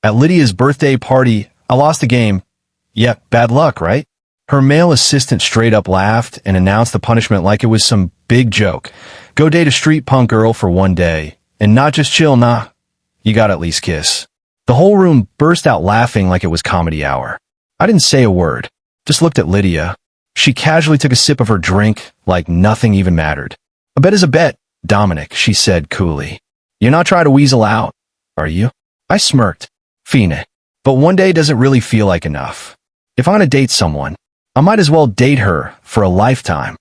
At Lydia's birthday party, I lost the game. Yeah, bad luck, right? Her male assistant straight up laughed and announced the punishment like it was some big joke. Go date a street punk girl for one day. And not just chill, nah. You gotta at least kiss. The whole room burst out laughing like it was comedy hour. I didn't say a word, just looked at Lydia. She casually took a sip of her drink like nothing even mattered. A bet is a bet, Dominic, she said coolly. You're not trying to weasel out, are you? I smirked. Fine. But one day doesn't really feel like enough. If I'm gonna date someone, I might as well date her for a lifetime.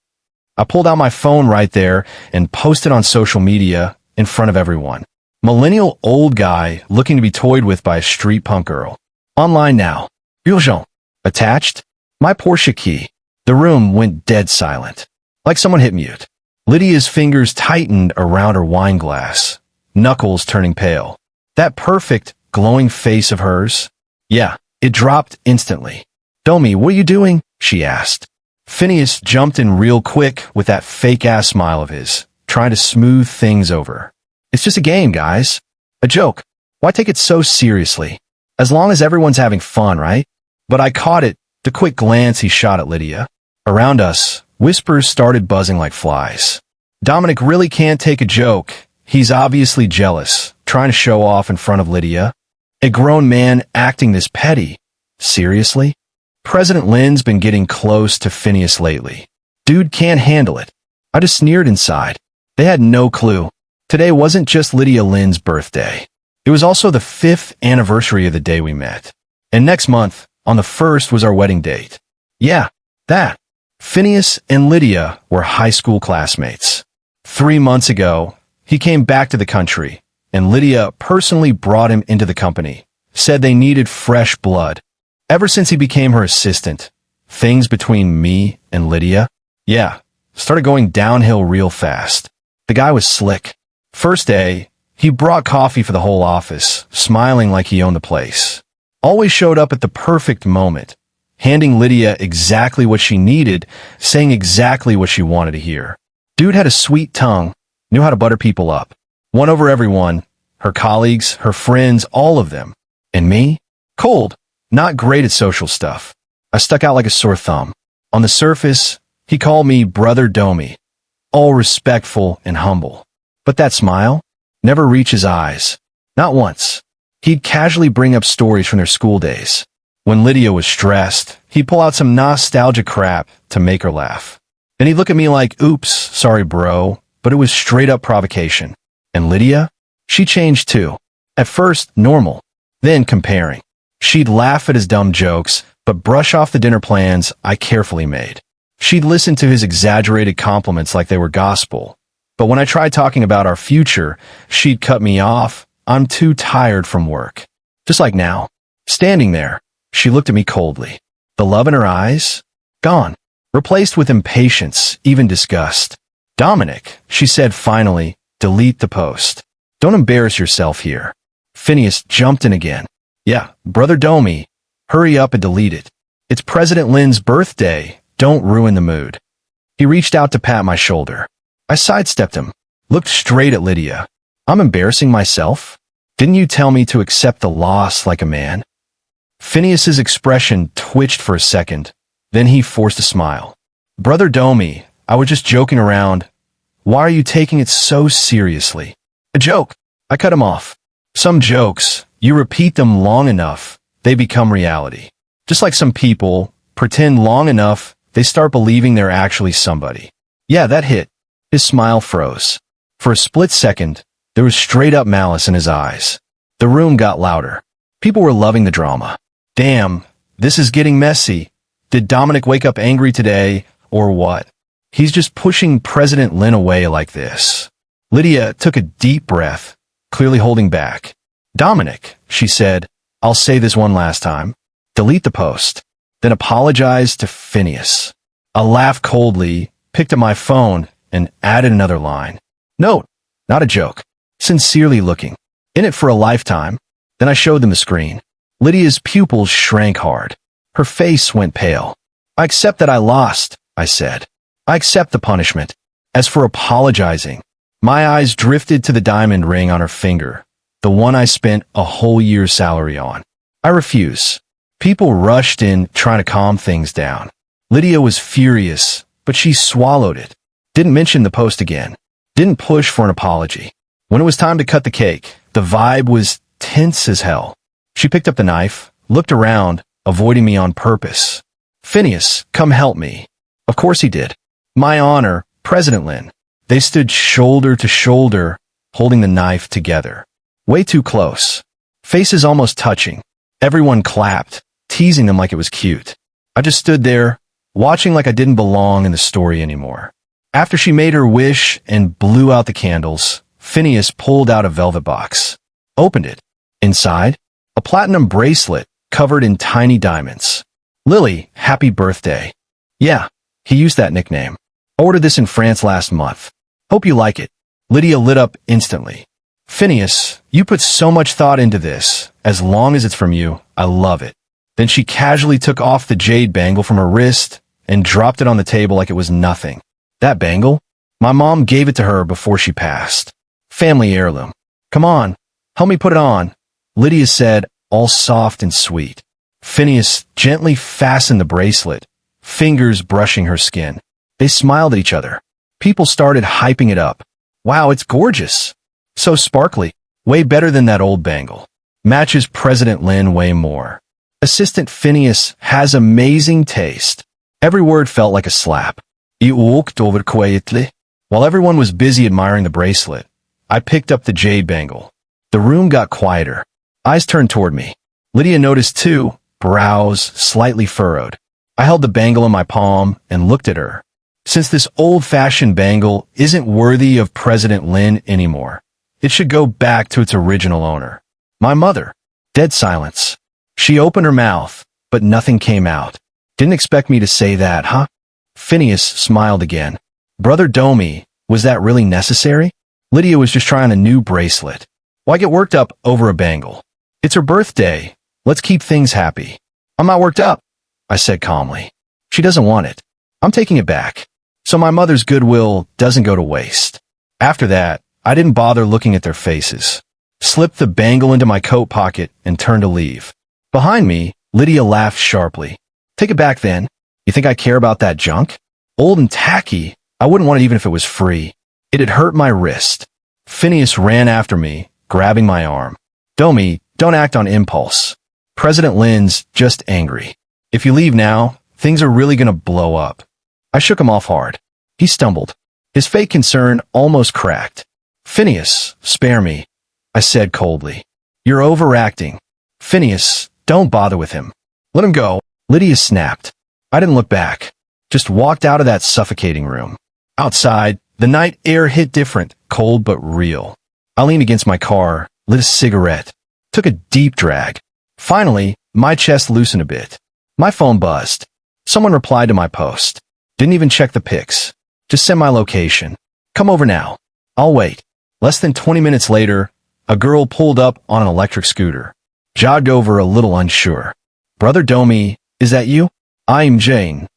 I pulled out my phone right there and posted on social media in front of everyone. Millennial old guy looking to be toyed with by a street punk girl. Online now. Urgent. Attached. My Porsche key. The room went dead silent. Like someone hit mute. Lydia's fingers tightened around her wine glass. Knuckles turning pale. That perfect, glowing face of hers? Yeah, it dropped instantly. Domi, what are you doing? She asked. Phineas jumped in real quick with that fake-ass smile of his, trying to smooth things over. It's just a game, guys. A joke. Why take it so seriously? As long as everyone's having fun, right? But I caught it, the quick glance he shot at Lydia. Around us, whispers started buzzing like flies. Dominic really can't take a joke. He's obviously jealous, trying to show off in front of Lydia. A grown man acting this petty. Seriously? President Lynn's been getting close to Phineas lately. Dude can't handle it. I just sneered inside. They had no clue. Today wasn't just Lydia Lynn's birthday. It was also the 5th anniversary of the day we met. And next month, on the 1st, was our wedding date. Yeah, that. Phineas and Lydia were high school classmates. 3 months ago, he came back to the country, and Lydia personally brought him into the company, said they needed fresh blood. Ever since he became her assistant, things between me and Lydia, yeah, started going downhill real fast. The guy was slick. First day, he brought coffee for the whole office, smiling like he owned the place. Always showed up at the perfect moment, handing Lydia exactly what she needed, saying exactly what she wanted to hear. Dude had a sweet tongue, knew how to butter people up. Won over everyone, her colleagues, her friends, all of them. And me? Cold. Not great at social stuff. I stuck out like a sore thumb. On the surface, he called me Brother Domi, all respectful and humble. But that smile never reached his eyes. Not once. He'd casually bring up stories from their school days. When Lydia was stressed, he'd pull out some nostalgia crap to make her laugh. Then he'd look at me like, oops, sorry bro, but it was straight up provocation. And Lydia? She changed too. At first, normal. Then comparing. She'd laugh at his dumb jokes, but brush off the dinner plans I carefully made. She'd listen to his exaggerated compliments like they were gospel. But when I tried talking about our future, she'd cut me off. I'm too tired from work. Just like now. Standing there, she looked at me coldly. The love in her eyes? Gone. Replaced with impatience, even disgust. Dominic, she said finally, delete the post. Don't embarrass yourself here. Phineas jumped in again. Yeah, Brother Domi, hurry up and delete it. It's President Lynn's birthday. Don't ruin the mood. He reached out to pat my shoulder. I sidestepped him, looked straight at Lydia. I'm embarrassing myself? Didn't you tell me to accept the loss like a man? Phineas's expression twitched for a second. Then he forced a smile. Brother Domi, I was just joking around. Why are you taking it so seriously? A joke. I cut him off. Some jokes, you repeat them long enough, they become reality. Just like some people, pretend long enough, they start believing they're actually somebody. Yeah, that hit. His smile froze. For a split second, there was straight up malice in his eyes. The room got louder. People were loving the drama. Damn, this is getting messy. Did Dominic wake up angry today, or what? He's just pushing President Lynn away like this. Lydia took a deep breath, clearly holding back. Dominic, she said, I'll say this one last time. Delete the post. Then apologize to Phineas. I laughed coldly, picked up my phone, and added another line. Note, not a joke. Sincerely looking. In it for a lifetime. Then I showed them the screen. Lydia's pupils shrank hard. Her face went pale. I accept that I lost, I said. I accept the punishment. As for apologizing, my eyes drifted to the diamond ring on her finger. The one I spent a whole year's salary on. I refuse. People rushed in trying to calm things down. Lydia was furious, but she swallowed it. Didn't mention the post again. Didn't push for an apology. When it was time to cut the cake, the vibe was tense as hell. She picked up the knife, looked around, avoiding me on purpose. "Phineas, come help me." Of course he did. My honor, President Lin. They stood shoulder to shoulder, holding the knife together. Way too close. Faces almost touching. Everyone clapped, teasing them like it was cute. I just stood there, watching like I didn't belong in the story anymore. After she made her wish and blew out the candles, Phineas pulled out a velvet box. Opened it. Inside, a platinum bracelet covered in tiny diamonds. "Lily, happy birthday." Yeah, he used that nickname. I ordered this in France last month. Hope you like it. Lydia lit up instantly. "Phineas, you put so much thought into this. As long as it's from you, I love it." Then she casually took off the jade bangle from her wrist and dropped it on the table like it was nothing. "That bangle? My mom gave it to her before she passed. Family heirloom. Come on, help me put it on," Lydia said, all soft and sweet. Phineas gently fastened the bracelet, fingers brushing her skin. They smiled at each other. People started hyping it up. "Wow, it's gorgeous. So sparkly. Way better than that old bangle. Matches President Lin way more. Assistant Phineas has amazing taste." Every word felt like a slap. "You walked over quietly." While everyone was busy admiring the bracelet, I picked up the jade bangle. The room got quieter. Eyes turned toward me. Lydia noticed too, brows slightly furrowed. I held the bangle in my palm and looked at her. Since this old-fashioned bangle isn't worthy of President Lin anymore, it should go back to its original owner. My mother. Dead silence. She opened her mouth, but nothing came out. "Didn't expect me to say that, huh?" Phineas smiled again. "Brother Domi, was that really necessary?" Lydia was just trying a new bracelet. Why get worked up over a bangle? It's her birthday. Let's keep things happy. "I'm not worked up," I said calmly. "She doesn't want it. I'm taking it back. So my mother's goodwill doesn't go to waste." After that, I didn't bother looking at their faces. Slipped the bangle into my coat pocket and turned to leave. Behind me, Lydia laughed sharply. "Take it back then. You think I care about that junk? Old and tacky. I wouldn't want it even if it was free." It had hurt my wrist. Phineas ran after me, grabbing my arm. "Domi, don't act on impulse. President Lin's just angry. If you leave now, things are really gonna blow up." I shook him off hard. He stumbled. His fake concern almost cracked. "Phineas, spare me," I said coldly. "You're overacting. Phineas, don't bother with him. Let him go." Lydia snapped. I didn't look back. Just walked out of that suffocating room. Outside, the night air hit different, cold but real. I leaned against my car, lit a cigarette, took a deep drag. Finally, my chest loosened a bit. My phone buzzed. Someone replied to my post. Didn't even check the pics. Just send my location. "Come over now. I'll wait." Less than 20 minutes later, a girl pulled up on an electric scooter. Jogged over a little unsure. "Brother Domi, is that you?" "I'm Jane."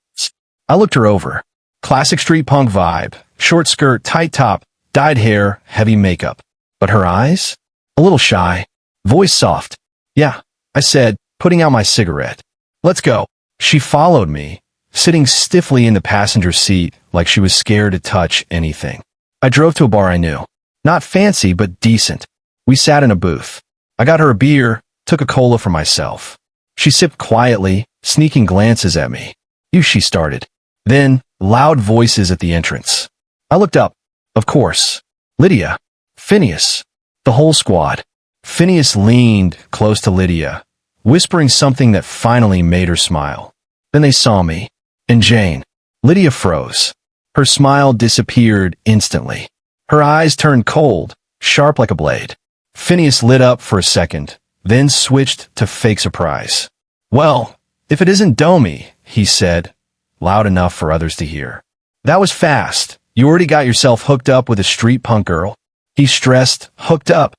I looked her over. Classic street punk vibe. Short skirt, tight top, dyed hair, heavy makeup. But her eyes? A little shy. Voice soft. "Yeah," I said, putting out my cigarette. "Let's go." She followed me, sitting stiffly in the passenger seat like she was scared to touch anything. I drove to a bar I knew. Not fancy, but decent. We sat in a booth. I got her a beer, took a cola for myself. She sipped quietly, sneaking glances at me. "You," she started. Then, loud voices at the entrance. I looked up. Of course. Lydia. Phineas. The whole squad. Phineas leaned close to Lydia, whispering something that finally made her smile. Then they saw me. And Jane. Lydia froze. Her smile disappeared instantly. Her eyes turned cold, sharp like a blade. Phineas lit up for a second, then switched to fake surprise. "Well, if it isn't Domi," he said, loud enough for others to hear. "That was fast. You already got yourself hooked up with a street punk girl." He stressed, "hooked up,"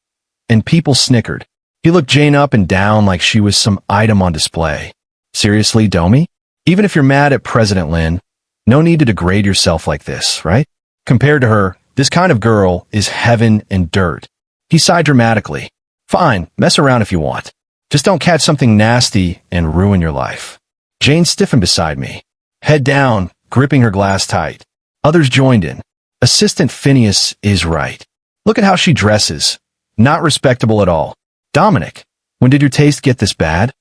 and people snickered. He looked Jane up and down like she was some item on display. "Seriously, Domi? Even if you're mad at President Lin, no need to degrade yourself like this, right? Compared to her, this kind of girl is heaven and dirt." He sighed dramatically. Fine, mess around if you want. Just don't catch something nasty and ruin your life. Jane stiffened beside me, head down, gripping her glass tight. Others joined in. Assistant Phineas is right. Look at how she dresses. Not respectable at all. Dominic, when did your taste get this bad?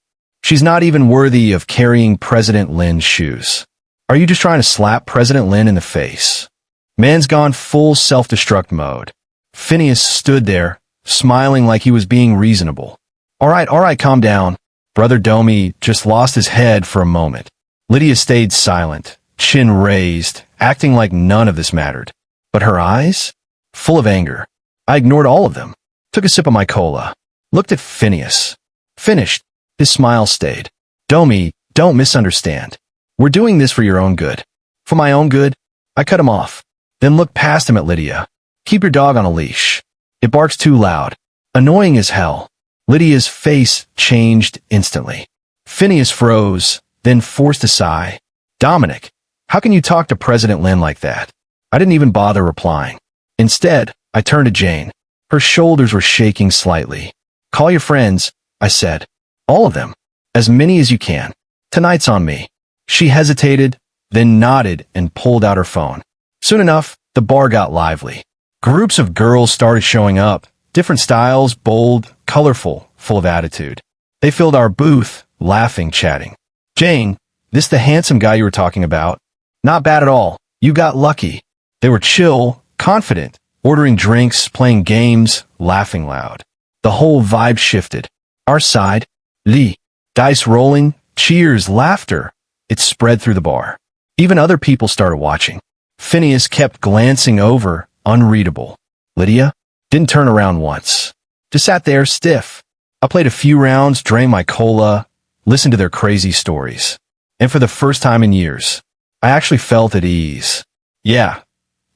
She's not even worthy of carrying President Lynn's shoes. Are you just trying to slap President Lynn in the face? Man's gone full self-destruct mode. Phineas stood there, smiling like he was being reasonable. All right, calm down. Brother Domi just lost his head for a moment. Lydia stayed silent, chin raised, acting like none of this mattered. But her eyes? Full of anger. I ignored all of them. Took a sip of my cola. Looked at Phineas. Finished. His smile stayed. Domi, don't misunderstand. We're doing this for your own good. For my own good? I cut him off. Then looked past him at Lydia. Keep your dog on a leash. It barks too loud. Annoying as hell. Lydia's face changed instantly. Phineas froze, then forced a sigh. Dominic, how can you talk to President Lynn like that? I didn't even bother replying. Instead, I turned to Jane. Her shoulders were shaking slightly. Call your friends, I said. All of them. As many as you can. Tonight's on me. She hesitated, then nodded and pulled out her phone. Soon enough, the bar got lively. Groups of girls started showing up. Different styles, bold, colorful, full of attitude. They filled our booth, laughing, chatting. Jane, this the handsome guy you were talking about? Not bad at all. You got lucky. They were chill, confident, ordering drinks, playing games, laughing loud. The whole vibe shifted. Our side, Lee, dice rolling, cheers, laughter. It spread through the bar. Even other people started watching. Phineas kept glancing over, unreadable. Lydia didn't turn around once. Just sat there, stiff. I played a few rounds, drained my cola, listened to their crazy stories. And for the first time in years, I actually felt at ease. Yeah,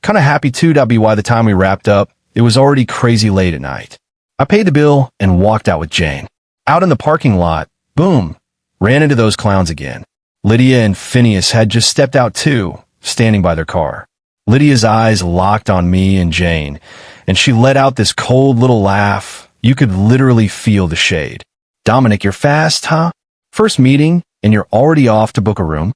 kind of happy too. By the time we wrapped up, it was already crazy late at night. I paid the bill and walked out with Jane. Out in the parking lot, boom, ran into those clowns again. Lydia and Phineas had just stepped out too, standing by their car. Lydia's eyes locked on me and Jane, and she let out this cold little laugh. You could literally feel the shade. Dominic, you're fast, huh? First meeting, and you're already off to book a room?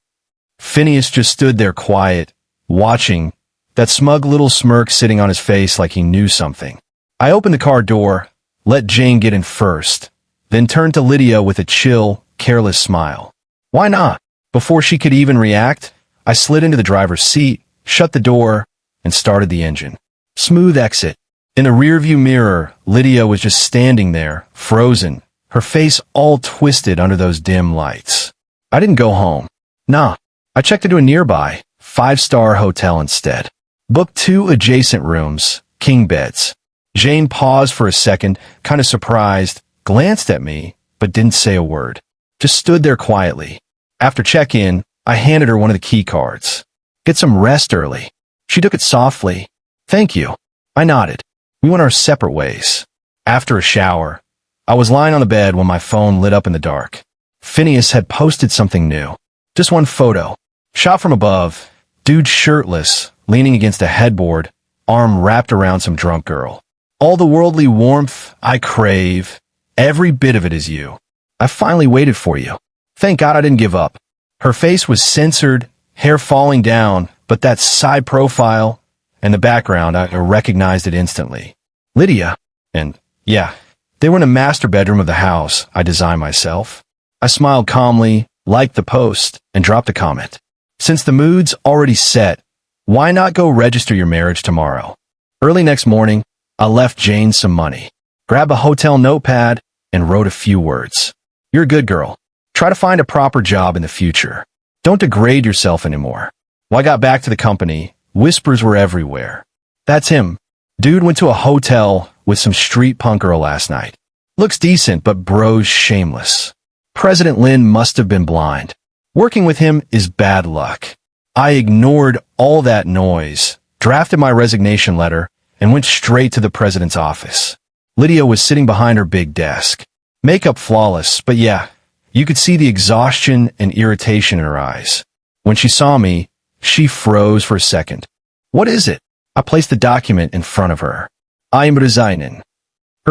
Phineas just stood there quiet, watching, that smug little smirk sitting on his face like he knew something. I opened the car door, let Jane get in first, then turned to Lydia with a chill, careless smile. Why not? Before she could even react, I slid into the driver's seat, shut the door, and started the engine. Smooth exit. In the rearview mirror, Lydia was just standing there, frozen, her face all twisted under those dim lights. I didn't go home. Nah, I checked into a nearby, 5-star hotel instead. Booked 2 adjacent rooms, king beds. Jane paused for a second, kind of surprised, glanced at me, but didn't say a word. Just stood there quietly. After check-in, I handed her one of the key cards. Get some rest early. She took it softly. Thank you. I nodded. We went our separate ways. After a shower, I was lying on the bed when my phone lit up in the dark. Phineas had posted something new. Just one photo. Shot from above. Dude shirtless, leaning against a headboard, arm wrapped around some drunk girl. All the worldly warmth I crave, every bit of it is you. I finally waited for you. Thank God I didn't give up. Her face was censored, hair falling down, but that side profile and the background, I recognized it instantly. Lydia. And, yeah, they were in a master bedroom of the house I designed myself. I smiled calmly, liked the post, and dropped a comment. Since the mood's already set, why not go register your marriage tomorrow? Early next morning, I left Jane some money, grabbed a hotel notepad, and wrote a few words. You're a good girl. Try to find a proper job in the future. Don't degrade yourself anymore. When I got back to the company, whispers were everywhere. That's him. Dude went to a hotel with some street punk girl last night. Looks decent, but bro's shameless. President Lynn must have been blind. Working with him is bad luck. I ignored all that noise, drafted my resignation letter, and went straight to the president's office. Lydia was sitting behind her big desk. Makeup flawless, but yeah, you could see the exhaustion and irritation in her eyes. When she saw me, she froze for a second. What is it? I placed the document in front of her. I am resigning.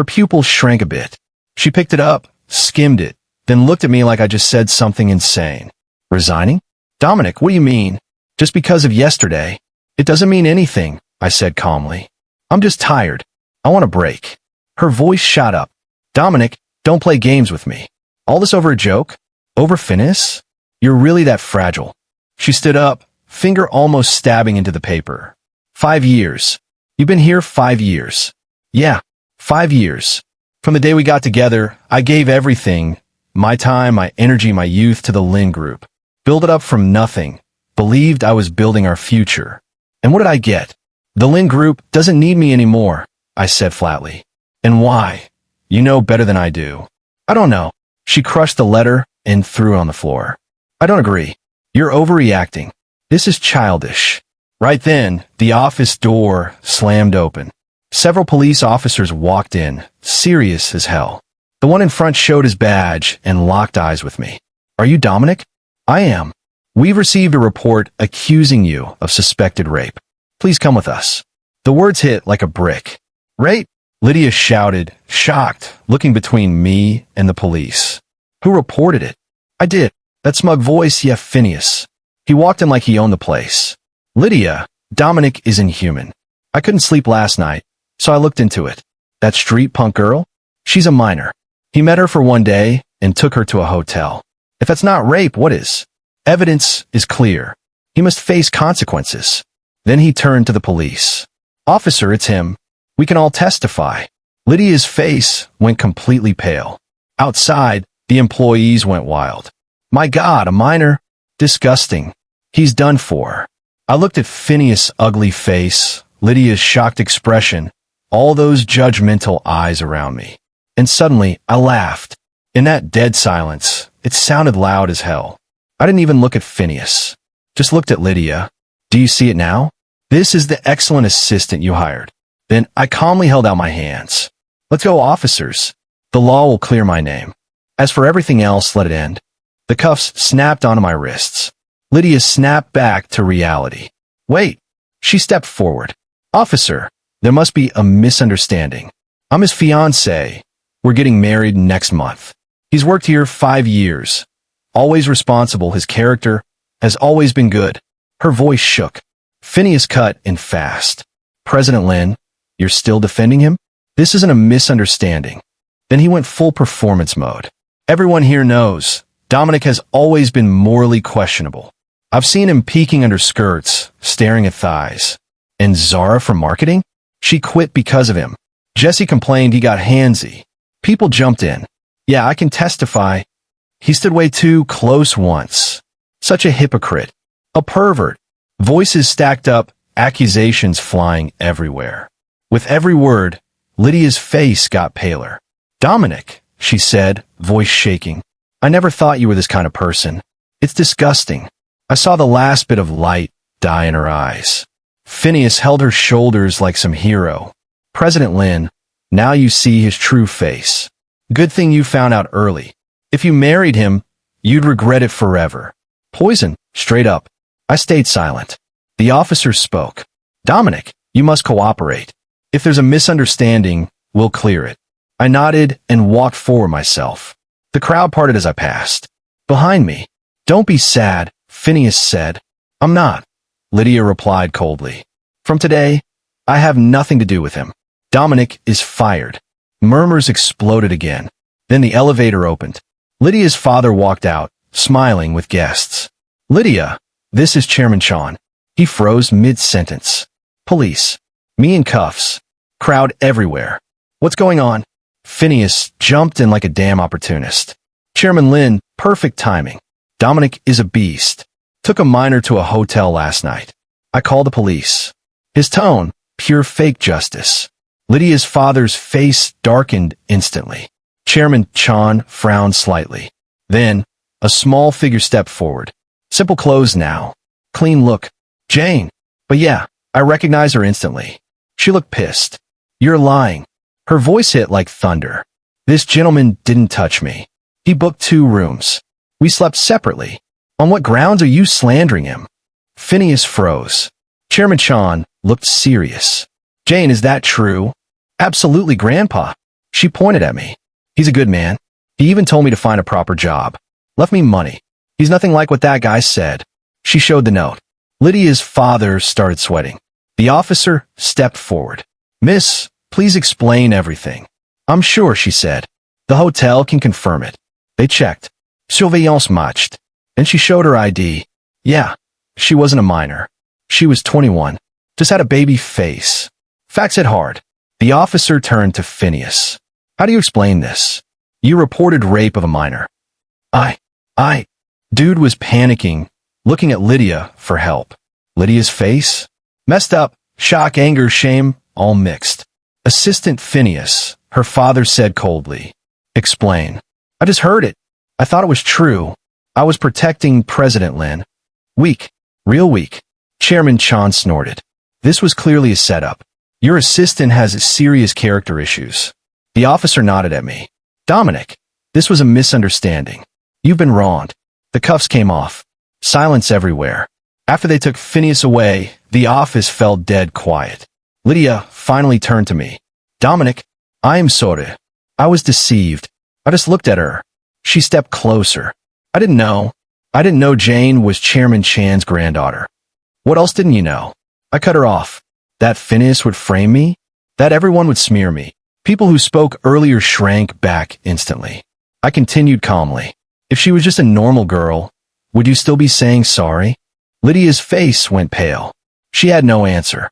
Her pupils shrank a bit. She picked it up, skimmed it, then looked at me like I just said something insane. Resigning? Dominic, what do you mean? Just because of yesterday. It doesn't mean anything, I said calmly. I'm just tired. I want a break. Her voice shot up. Dominic, don't play games with me. All this over a joke? Over Phineas? You're really that fragile. She stood up, finger almost stabbing into the paper. 5 years. You've been here 5 years. Yeah, 5 years. From the day we got together, I gave everything, my time, my energy, my youth to the Lynn Group. Built it up from nothing. Believed I was building our future. And what did I get? The Lynn Group doesn't need me anymore, I said flatly. And why? You know better than I do. I don't know. She crushed the letter and threw it on the floor. I don't agree. You're overreacting. This is childish. Right then, the office door slammed open. Several police officers walked in, serious as hell. The one in front showed his badge and locked eyes with me. Are you Dominic? I am. We've received a report accusing you of suspected rape. Please come with us. The words hit like a brick. Rape? Lydia shouted, shocked, looking between me and the police. Who reported it? I did. That smug voice, yeah, Phineas. He walked in like he owned the place. Lydia, Dominic is inhuman. I couldn't sleep last night, so I looked into it. That street punk girl? She's a minor. He met her for one day and took her to a hotel. If that's not rape, what is? Evidence is clear. He must face consequences. Then he turned to the police. Officer, it's him. We can all testify. Lydia's face went completely pale. Outside, the employees went wild. My God, a minor? Disgusting. He's done for. I looked at Phineas' ugly face, Lydia's shocked expression, all those judgmental eyes around me. And suddenly, I laughed. In that dead silence, it sounded loud as hell. I didn't even look at Phineas. Just looked at Lydia. Do you see it now? This is the excellent assistant you hired. Then I calmly held out my hands. Let's go, officers. The law will clear my name. As for everything else, let it end. The cuffs snapped onto my wrists. Lydia snapped back to reality. Wait. She stepped forward. Officer, there must be a misunderstanding. I'm his fiancée. We're getting married next month. He's worked here 5 years. Always responsible, his character has always been good. Her voice shook. Phineas cut in fast. President Lynn, you're still defending him? This isn't a misunderstanding. Then he went full performance mode. Everyone here knows Dominic has always been morally questionable. I've seen him peeking under skirts, staring at thighs. And Zara from marketing? She quit because of him. Jesse complained he got handsy. People jumped in. Yeah, I can testify. He stood way too close once. Such a hypocrite. A pervert. Voices stacked up, accusations flying everywhere. With every word, Lydia's face got paler. Dominic, she said, voice shaking. I never thought you were this kind of person. It's disgusting. I saw the last bit of light die in her eyes. Phineas held her shoulders like some hero. President Lynn, now you see his true face. Good thing you found out early. If you married him, you'd regret it forever. Poison, straight up. I stayed silent. The officer spoke. Dominic, you must cooperate. If there's a misunderstanding, we'll clear it. I nodded and walked forward myself. The crowd parted as I passed. Behind me. Don't be sad, Phineas said. I'm not. Lydia replied coldly. From today, I have nothing to do with him. Dominic is fired. Murmurs exploded again. Then the elevator opened. Lydia's father walked out, smiling with guests. Lydia, this is Chairman Sean. He froze mid-sentence. Police. Me in cuffs. Crowd everywhere. What's going on? Phineas jumped in like a damn opportunist. Chairman Lynn, perfect timing. Dominic is a beast. Took a minor to a hotel last night. I called the police. His tone, pure fake justice. Lydia's father's face darkened instantly. Chairman Chan frowned slightly. Then, a small figure stepped forward. Simple clothes now. Clean look. Jane. But yeah, I recognize her instantly. She looked pissed. You're lying. Her voice hit like thunder. This gentleman didn't touch me. He booked 2 rooms. We slept separately. On what grounds are you slandering him? Phineas froze. Chairman Chan looked serious. Jane, is that true? Absolutely, Grandpa. She pointed at me. He's a good man. He even told me to find a proper job. Left me money. He's nothing like what that guy said. She showed the note. Lydia's father started sweating. The officer stepped forward. Miss, please explain everything. I'm sure, she said. The hotel can confirm it. They checked. Surveillance matched. And she showed her ID. Yeah, she wasn't a minor. She was 21. Just had a baby face. Facts hit hard. The officer turned to Phineas. How do you explain this? You reported rape of a minor. Dude was panicking, looking at Lydia for help. Lydia's face? Messed up, shock, anger, shame, all mixed. Assistant Phineas, her father said coldly. Explain. I just heard it. I thought it was true. I was protecting President Lin. Weak. Real weak. Chairman Chan snorted. This was clearly a setup. Your assistant has serious character issues. The officer nodded at me. Dominic, this was a misunderstanding. You've been wronged. The cuffs came off. Silence everywhere. After they took Phineas away, the office fell dead quiet. Lydia finally turned to me. Dominic, I am sorry. I was deceived. I just looked at her. She stepped closer. I didn't know. Jane was Chairman Chan's granddaughter. What else didn't you know? I cut her off. That Phineas would frame me? That everyone would smear me. People who spoke earlier shrank back instantly. I continued calmly. If she was just a normal girl, would you still be saying sorry? Lydia's face went pale. She had no answer.